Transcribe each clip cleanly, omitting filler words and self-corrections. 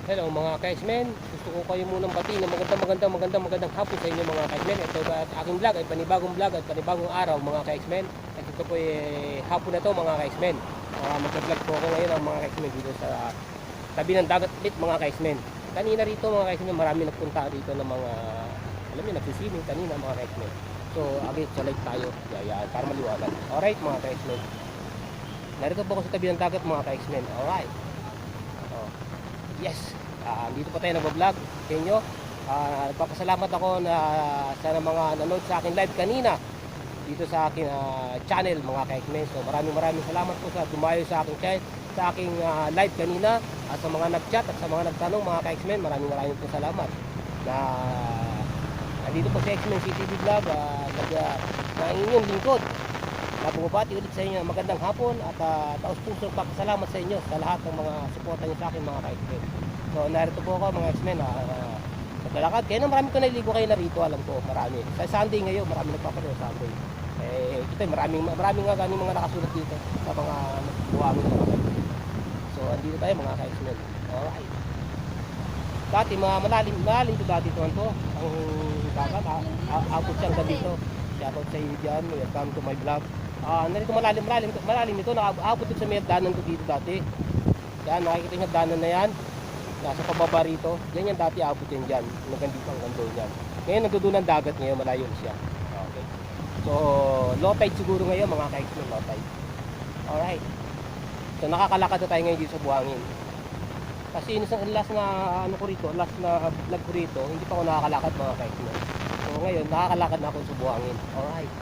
Hello mga ka-X-Men, gusto ko kayo munang batiin ng magandang hapon sa inyo mga ka-X-Men. Ito at aking vlog ay panibagong vlog at panibagong araw mga ka-X-Men. At ito po ay hapon na to mga ka-X-Men. Mag-vlog po ako ngayon ng mga ka-X-Men dito sa tabi ng dagat ulit mga ka-X-Men. Kanina rito mga ka-X-Men, marami nagpunta rito ng mga, alam niyo, nagsiswimming kanina mga ka-X-Men. So agad sa lake tayo, yayaan para maliwanag. Alright mga ka-X-Men. Narito po ako sa tabi ng dagat mga ka-X-Men. Alright. Yes, dito pa tayo nag-vlog sa inyo. Nagpapasalamat ako na sa mga nanood sa akin live kanina dito sa aking channel mga ka-X-Men. So maraming salamat po sa dumayo sa aking live kanina, at sa mga nag-chat at sa mga nagtanong mga ka-X-Men. Maraming po salamat na nandito po sa X-Men CTV Vlog na inyong lingkod. Bumabati ulit sa inyo magandang hapon at taos-pusong pagkasalamat sa inyo sa lahat ng mga suporta niyo sa akin mga ka-X-Men. So narito po ako mga X-Men naglalakad. Kaya na marami ko naliligo kayo na rito, alam ko marami. Sa Sunday ngayon marami nagpapanood sa Sunday. Ito maraming nga ganing mga nakasulat dito sa mga buwangin mga ka-X-Men. So andito tayo mga ka-X-Men. Alright. Dati malalim to dati ito ang dagat. Abot siyang dito. Shoutout sa iyo dyan. Welcome to my vlog. Narito malalim ito. Nakaabot sa may danan ko dito dati. Yan, nakikita nyo danan na yan. Nasa pababa rito. Yan yung dati abot yan dyan. Nagandito ang gando yan. Ngayon nagdudunan dagat ngayon. Malayo siya. Okay. So, low tide siguro ngayon mga ka-X-Men. Low tide. Alright. So, nakakalakad na tayo ngayon dito sa buhangin. Kasi last na last na vlog ko rito, hindi pa ako nakakalakad mga ka-X-Men. So, ngayon nakakalakad na ako sa buhangin. Alright.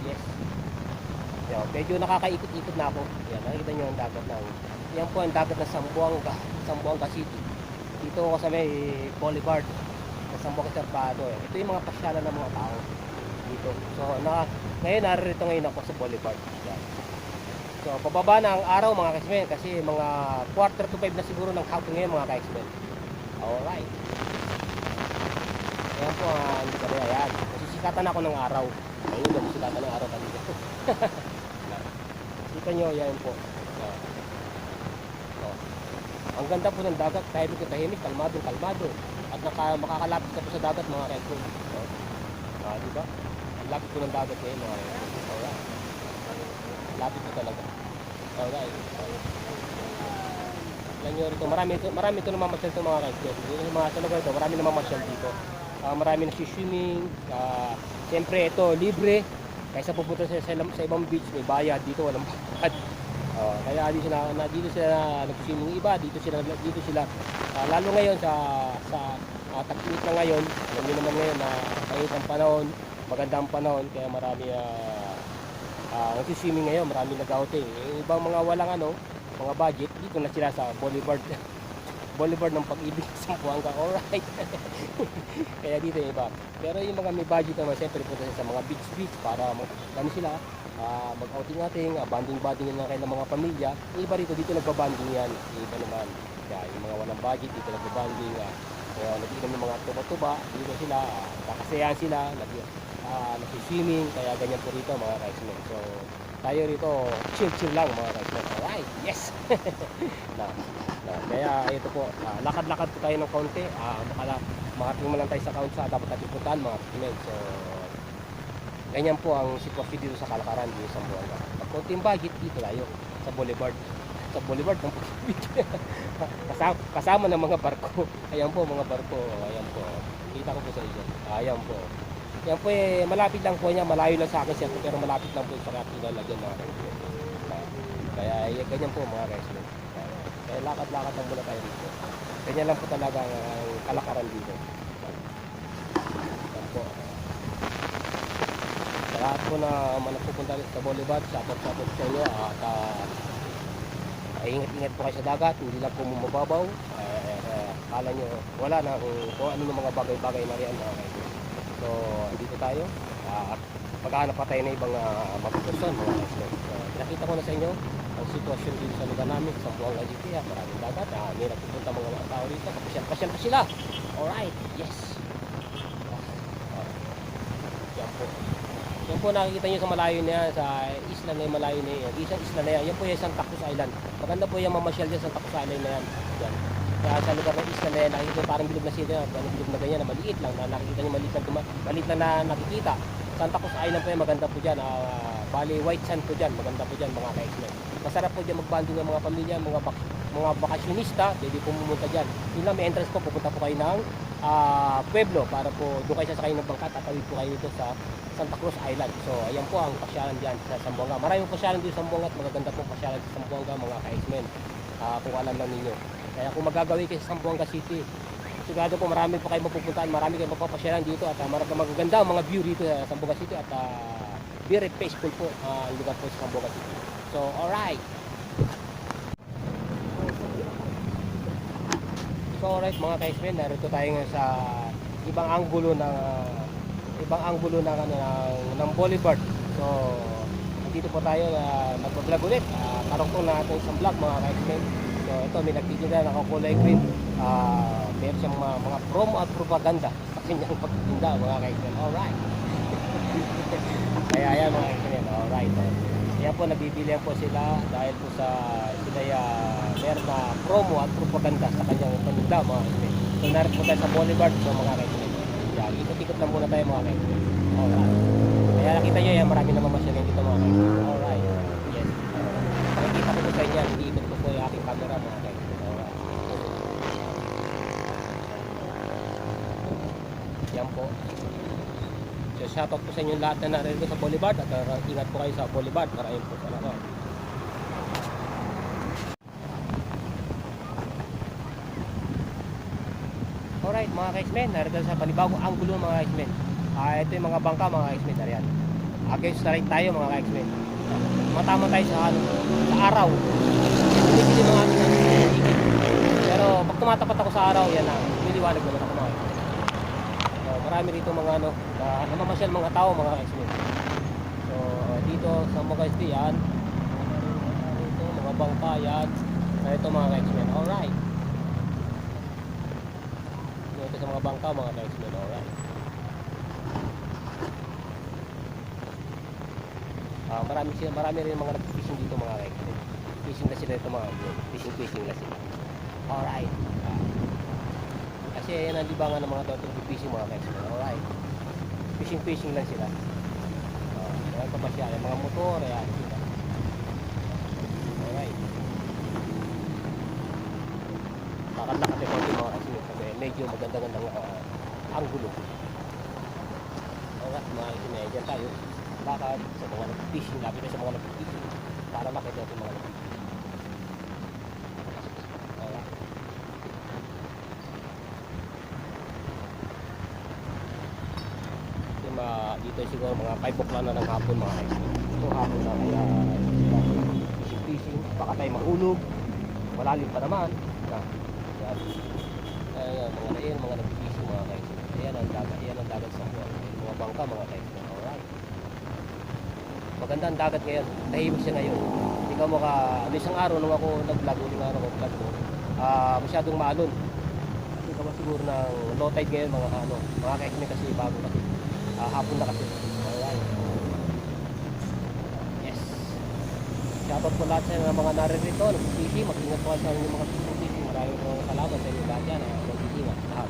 Yes. Yan, medyo nakakaikot-ikot na ako. Yan, nakikita nyo ang dagat ng, yan po ang dagat ng Zamboanga City. Dito ako sa may Boulevard ng Zamboanga Serpado. Ito yung mga pasyalan ng mga tao dito. So ngayon naririto ngayon ako sa Boulevard. Yan. So pababa na ang araw mga ka-X-Men kasi mga 4:45 na siguro ng hapon ngayon mga ka-X-Men. Alright. Ayan po hindi ka rin ayan. Nasisikatan ako ng araw. Ayun, nasisikatan ng araw kanina. Kita nyo, yan po. Ang ganda po ng dagat, tahimik, kalmado. At makakalapit ka po sa dagat mga ka-X-Men. Diba? Ang lapit po ng dagat ngayon mga ka-X-Men. Alright. Lapit po talaga. Alright. Alam nyo rito, marami ito namamasyal ito mga ka-X-Men. Dito sa mga talaga ito, marami namamasyal dito. Marami nagsiswimming. Siyempre ito, libre. Kaysa pupunta sa ibang beach, may bayad. Dito walang bayad. Kaya dito sila nag-swimming iba, dito sila lalo ngayon sa tag-init na ngayon. Alam niyo naman ngayon na mainit ang panahon, magandang panahon, kaya marami nag-swimming ngayon, marami nag-outing. Ibang mga walang mga budget, dito na sila sa Boulevard ng Pag-ibig sa Zamboanga. Alright. Kaya dito yung iba. Pero yung mga may budget naman, siyempre punta sa mga beach para sila mag-outing, banding na kayo ng mga pamilya. Yung iba rito, dito nagbabanding yan. Yung iba naman, kaya yung mga walang budget, dito nagbabanding. Nag-inom ng mga tuba-tuba, dito sila, kakasayahan sila, nag-swimming, kaya ganyan po rito mga ka-X-Men. So, tayo rito, chill lang mga ka-X-Men. Alright, yes! Kaya ito po, lakad-lakad po tayo ng konti, makating mo lang tayo sa dapat natin puntahan mga ka-X-Men. So, ganyan po ang sitwasyon dito sa Kalakaran, dito sa Zamboanga. Pag konting budget, dito tayo sa Boulevard ng Pag-ibig. kasama ng mga barko. Ayan po mga barko. Ayan po. Kita ko po sa inyo. Ayan po. Yan po malapit lang po niya. Malayo lang sa akin siya. Pero malapit lang po sa pinalagyan mga ka-X-Men. Kaya ganyan po mga ka-X-Men. Kaya lakad-lakad lang muna tayo dito. Ganyan lang po talaga ang Kalakaran dito. Ayan po. Lahat po na pupunta sa Boulevard, shoutout sa inyo at ingat po kayo sa dagat, hindi lang po mababaw. Kala nyo wala na kung ano yung mga bagay-bagay na riyan mga kayo. So dito tayo, paghahanap pa tayo ng ibang mapupuntan mga kayo. So nakita ko na sa inyo ang sitwasyon dito sa lugar namin sa Zamboanga City. Maraming dagat, may nagpupunta mga tao dito, kapasyal pa sila. Alright, yes. Yan po. Yan po nakikita nyo sa malayo na yan, sa isla na yung malayo na yan. Isang isla na yan. Yan po yung Santa Cruz Island. Maganda po yung mamasyal dyan sa Santa Cruz Island na yan. Yan. sa lugar ng isla na yan, nakikita nyo parang bilog na sila, parang bilog na ganyan, na maliit lang, na nakikita nyo maliit lang na nakikita. Santa Cruz Island po yan, maganda po dyan. Bali, white sand po dyan, maganda po dyan mga ka-X-Men. Masarap po dyan magbanding ng mga pamilya, mga bakasyonista, pwede po pumunta dyan. Yun lang, may entrance po, pupunta po kayo ng Pueblo para po doon kayo sasakay ng bangka, tatawid po kayo dito sa Santa Cruz Island. So, ayan po ang pasyalan dyan sa Zamboanga. Maraming pasyalan dito sa Zamboanga at magaganda po pasyalan sa Zamboanga mga ka-X-Men. Kung alam lang ninyo. Kaya kung magagawin kayo sa Zamboanga City, sigurado po marami po kayo mapupuntahan, marami kayo mapapasyalan dito at magaganda ang mga view dito sa Zamboanga City at very peaceful po ang lugar po sa Zamboanga City. So, alright. So, alright mga ka-X-Men, narito tayo ngayon sa ibang anggulo ng Boulevard. So, dito po tayo nagpa-vlog ulit. Karugtong na natin isang vlog mga ka-X-Men. So, ito may nagtitinda nakakulay green. Meron siyang mga promo at propaganda sa kanyang pagtitinda mga ka-X-Men. Alright. Kaya ayan mga ka-X-Men. Alright. Kaya po nabibilihan po sila dahil po sa sila meron na promo at propaganda sa kanyang paninda mga ka-X-Men. So, narito po tayo sa Boulevard so, mga ka-X-Men. Yan, ikot-ikot lang muna tayo mga ka-X-Men. Alright. Kaya nakita nyo yan, marami naman masyalan dito mga ka-X-Men. Alright. Yes. Nakikita ko po sa inyo, hindi ikot ko po yung aking camera mga ka-X-Men. Alright. Yan po. So, shoutout po sa inyo lahat na narito sa Boulevard at ingat po kayo sa Boulevard. Maraming po salamat. Alright mga ka-X-Men, narito sa panibagong anggulo mga ka-X-Men. Ito yung mga bangka mga ka-X-Men. Ariyan. Against the right tayo mga ka-X-Men. Matama tayo sa araw. Hindi mga ikit. Pero pag tumatapat ako sa araw, yan na. Niliwanag naman ako mga ka-X-Men. Marami rito mga namamasyal mga tao mga ka-X-Men. So dito sa mga City yan. Dito mga bangka yan. Ito mga ka-X-Men. Alright. Ito sa mga bangka mga ka-X-Men. Alright. Marami rin mga nag-fishing dito mga ka-X-Men. Fishing na sila ito mga fishing na sila. Alright. Kasi yan ang libangan ng mga tao fishing mga ka-X-Men. Alright. Fishing lang sila. Yan pamasyalan. Mga motor. Yan sila. Alright. Lakad-lakad yung konti mga ka-X-Men. Kasi medyo maganda-gandang anggulo. Alright mga ka-X-Men. Diyan tayo. Lakad sa mga nag-fishing. Lapit na sa mga nag-fishing. Para makita natin mga nag-fishing. Dito siguro mga 5 o'clock na ng hapon mga ka-X-Men. Ito hapon na kaya fishing. Baka tayo mahulog. Malalim pa naman. Ayan mga nag-fishing mga ka-X-Men. Ayan ang dagat sa mga bangka mga ka-X-Men. Alright. Maganda ang dagat ngayon. Tahimik siya ngayon. Hindi ka isang araw nung ako nag-vlog ko. Masyadong maalon. Hindi ka siguro ng low tide ngayon mga ka-X-Men kasi bago kasi. Hapon na kasi. Alright. Yes. Shoutout po lahat sa mga naririto. Nag-fishing. Mag-ingat po sa mga fishing. Maraming salamat sa inyo lahat yan. Mag-ingat lahat.